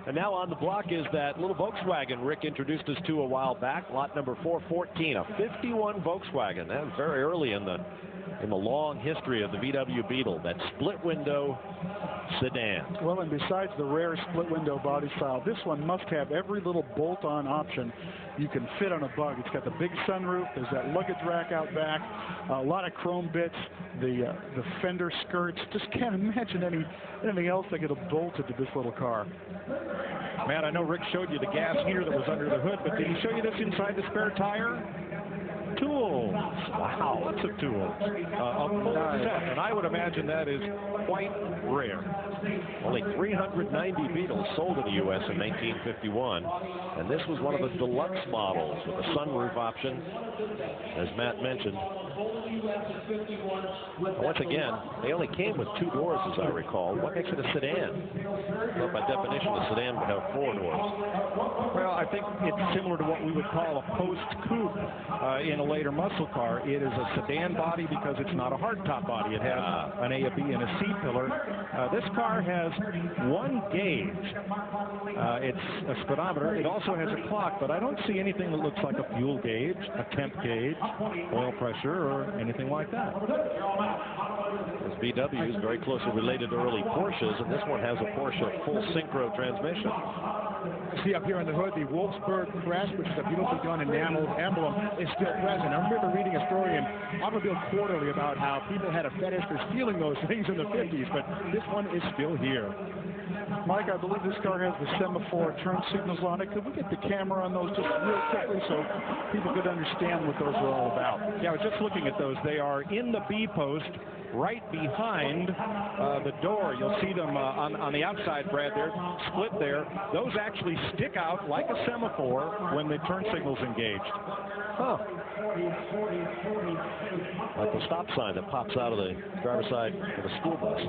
And now on the block is that little Volkswagen Rick introduced us to a while back, lot number 414, a 51 Volkswagen. That was very early in the long history of the VW Beetle, that split window sedan. Well, and besides the rare split window body style, this one must have every little bolt-on option you can fit on a Bug. It's got the big sunroof, there's that luggage rack out back, a lot of chrome bits, the fender skirts. Just can't imagine anything else that could have bolted to this little car. Matt, I know Rick showed you the gas heater that was under the hood, but did he show you this inside the spare tire? Tools. Wow, lots of tools. A full set, and I would imagine that is quite rare. Only 390 Beetles sold in the U.S. in 1951, and this was one of the deluxe models with a sunroof option, as Matt mentioned. Once again, they only came with 2 doors, as I recall. What makes it a sedan? Well, by definition, a sedan would have 4 doors. Well, I think it's similar to what we would call a post-coupe in a later muscle car. It is a sedan body because it's not a hardtop body. It has an A, a B, and a C pillar. This car has 1 gauge. It's a speedometer. It also has a clock, but I don't see anything that looks like a fuel gauge, a temp gauge, oil pressure, or anything like that. This VW is very closely related to early Porsches, and this one has a Porsche full synchro transmission. See up here on the hood, the Wolfsburg crest, which is a beautifully done enameled emblem, is still present. I remember reading a story in Automobile Quarterly about how people had a fetish for stealing those things in the 50s, but this one is still here. Mike, I believe this car has the semaphore turn signals on it. Could we get the camera on those just real quickly so people could understand what those are all about? Yeah, I was just looking at those. They are in the B post, right behind the door. You'll see them on the outside, Brad, there, split there. Those actually stick out like a semaphore when the turn signal's engaged. Huh. Like the stop sign that pops out of the driver's side of a school bus.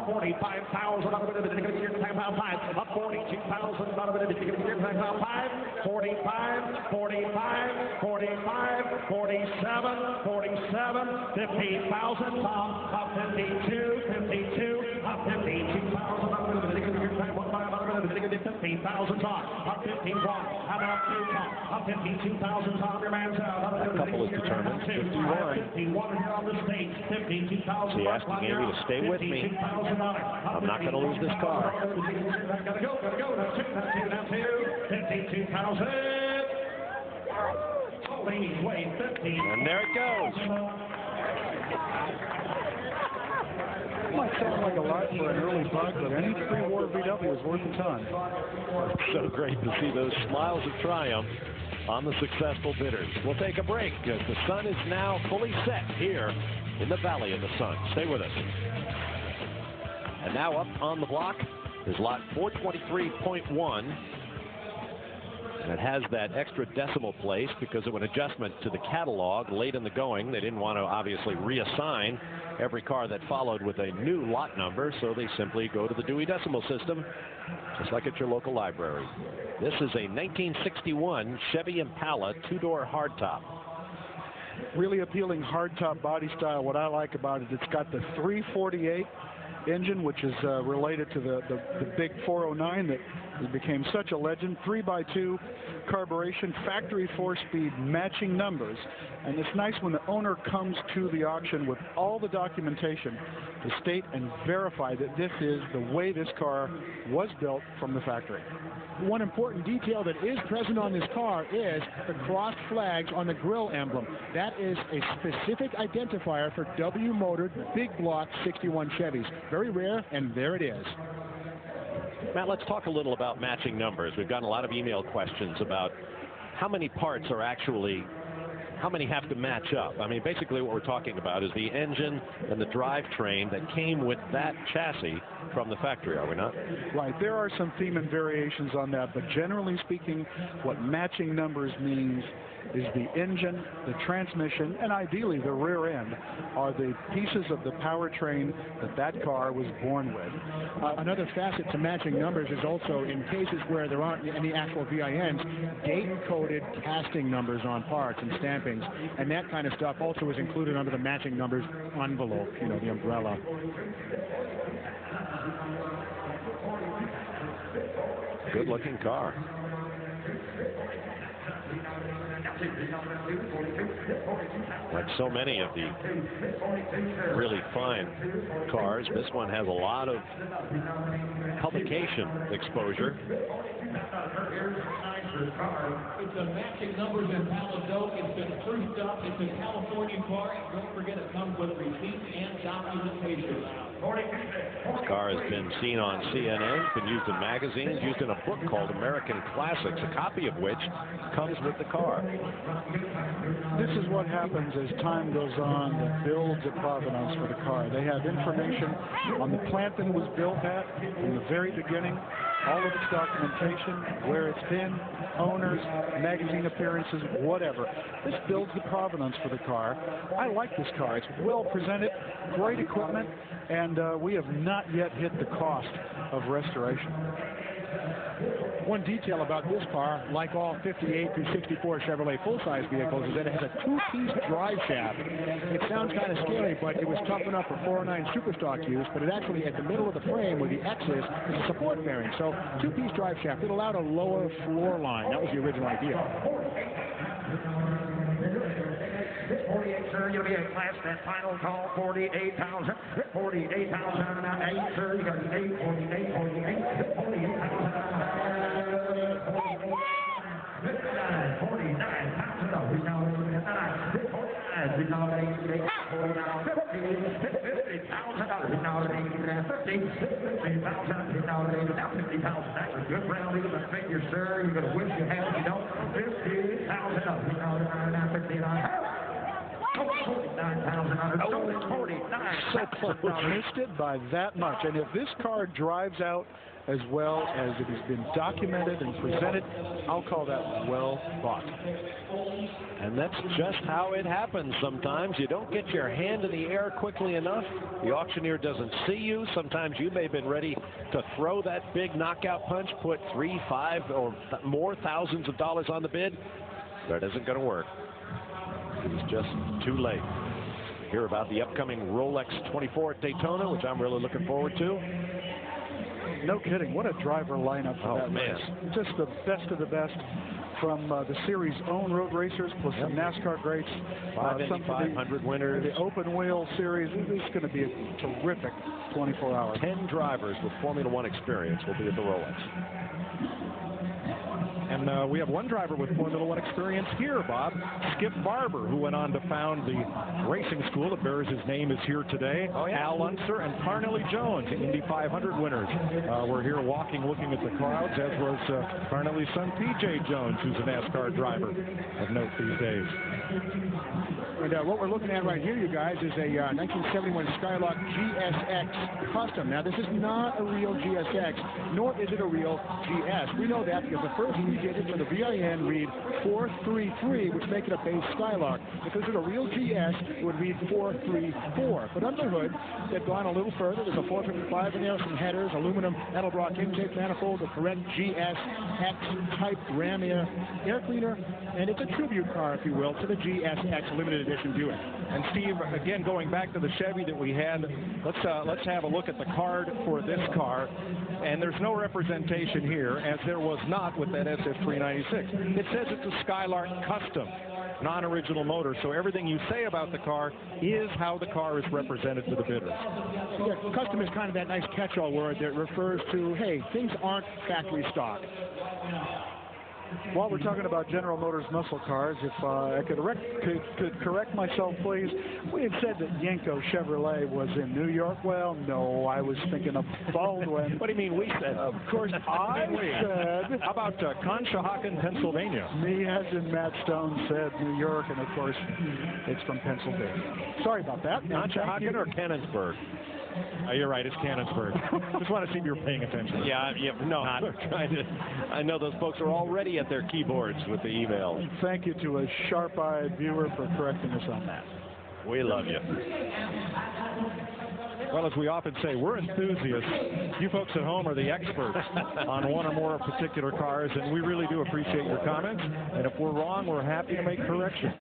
45,000 out of it, it's going to be time 5. Up 42,000 out of it, it's going to be time 5. 45, 45, 45, 47, 47, 15,000, up 52, 52, up 52,000 out of it, it's going to be time 1 out of it, it's going to be 15,000 up 15 block, how about 2 up 52,000 top, your man's out. That couple is determined. 51. 51 here on the stage, 52,000. He asked Gamey to stay with me. I'm not going to lose this car. Gotta go, now two, 52,000. And there it goes. Might sound like a lot for an early Bug, but any pre-war VW is worth a ton. So great to see those smiles of triumph on the successful bidders. We'll take a break as the sun is now fully set here in the Valley of the Sun. Stay with us. And now up on the block is lot 423.1. And it has that extra decimal place because of an adjustment to the catalog late in the going. They didn't want to obviously reassign every car that followed with a new lot number, so they simply go to the Dewey Decimal System, just like at your local library. This is a 1961 Chevy Impala 2-door hardtop. Really appealing hardtop body style. What I like about it, it's got the 348 engine, which is related to the big 409 that became such a legend. 3x2 carburation, factory 4-speed, matching numbers. And it's nice when the owner comes to the auction with all the documentation to state and verify that this is the way this car was built from the factory. One important detail that is present on this car is the crossed flags on the grille emblem. That is a specific identifier for W-motored big block 61 Chevys. Very rare, and there it is. Matt, let's talk a little about matching numbers. We've gotten a lot of email questions about how many parts are actually, how many have to match up. I mean, basically what we're talking about is the engine and the drivetrain that came with that chassis from the factory, are we not? Right. There are some theme and variations on that, but generally speaking, what matching numbers means is the engine, the transmission, and ideally the rear end are the pieces of the powertrain that car was born with. Another facet to matching numbers is also in cases where there aren't any actual VINs, date-coded casting numbers on parts and stampings, and that kind of stuff also is included under the matching numbers envelope, you know, the umbrella. Good-looking car. Like so many of the really fine cars, this one has a lot of publication exposure. It's a matching numbers in Palo. It's been first up. It's a California car. And don't forget it comes with receipts and documentation. This car has been seen on CNN, been used in magazines, used in a book called American Classics, a copy of which comes with the car. This is what happens as time goes on that builds a provenance for the car. They have information on the plant that it was built at from the very beginning, all of its documentation, where it's been, owners, magazine appearances, whatever. This builds the provenance for the car. I like this car. It's well presented, great equipment, and we have not yet hit the cost of restoration. One detail about this car, like all 58 through 64 Chevrolet full-size vehicles, is that it has a two-piece drive shaft. It sounds kind of scary, but it was tough enough for 409 Superstock use, but it actually, at the middle of the frame where the X is a support bearing. So two-piece drive shaft. It allowed a lower floor line. That was the original idea. 48, sir, you'll be a class that final call, 48,000. 48,008, sir, you got 8, 48, 48,000. 50,000. That's a good round even figure, sir. You're going to wish you had it. You don't. 50,000. 59. So close. Missed it by that much. And if this car drives out as well as it has been documented and presented, I'll call that well bought. And that's just how it happens sometimes. You don't get your hand in the air quickly enough. The auctioneer doesn't see you. Sometimes you may have been ready to throw that big knockout punch, put 3, 5, or more thousands of dollars on the bid. That isn't going to work. It was just too late. Hear about the upcoming Rolex 24 at Daytona, which I'm really looking forward to. No kidding. What a driver lineup for that race. Just the best of the best from the series' own road racers, plus some NASCAR greats. 500 winners. The open wheel series. This is going to be a terrific 24 hours. 10 drivers with Formula One experience will be at the Rolex. And we have one driver with Formula One experience here, Bob. Skip Barber, who went on to found the racing school that bears his name, is here today. Al Unser and Parnelli Jones, Indy 500 winners, were here walking, looking at the crowds, as was Parnelli's son, P.J. Jones, who's a NASCAR driver of note these days. And what we're looking at right here, you guys, is a 1971 Skylark GSX Custom. Now, this is not a real GSX, nor is it a real GS. We know that because the first three digits of the VIN read 433, which make it a base Skylark. If this is a real GS, it would read 434. But under the hood, they've gone a little further. There's a 455 in there, some headers, aluminum Edelbrock intake manifold, the correct GSX type ram air cleaner, and it's a tribute car, if you will, to the GSX limited edition Buick. And Steve, again, going back to the Chevy that we had, let's have a look at the card for this car. And there's no representation here, as there was not with that SF396. It says it's a Skylark Custom, non-original motor. So everything you say about the car is how the car is represented to the bidders. Yeah, custom is kind of that nice catch-all word that refers to, hey, things aren't factory stock. While we're talking about General Motors muscle cars, if I could correct myself, please. We had said that Yenko Chevrolet was in New York. Well, no, I was thinking of Baldwin. What do you mean we said? Of course, I said. How about Conshohocken, Pennsylvania? Me, as in Matt Stone, said New York, and of course, it's from Pennsylvania. Sorry about that. Conshohocken or Cannonsburg? You're right, it's Cannonsburg. Just want to see if you're paying attention. Yeah, no, I'm trying to. I know those folks are already at their keyboards with the emails. Thank you to a sharp-eyed viewer for correcting us on that. We love you. Well, as we often say, we're enthusiasts. You folks at home are the experts on one or more particular cars, and we really do appreciate your comments. And if we're wrong, we're happy to make corrections.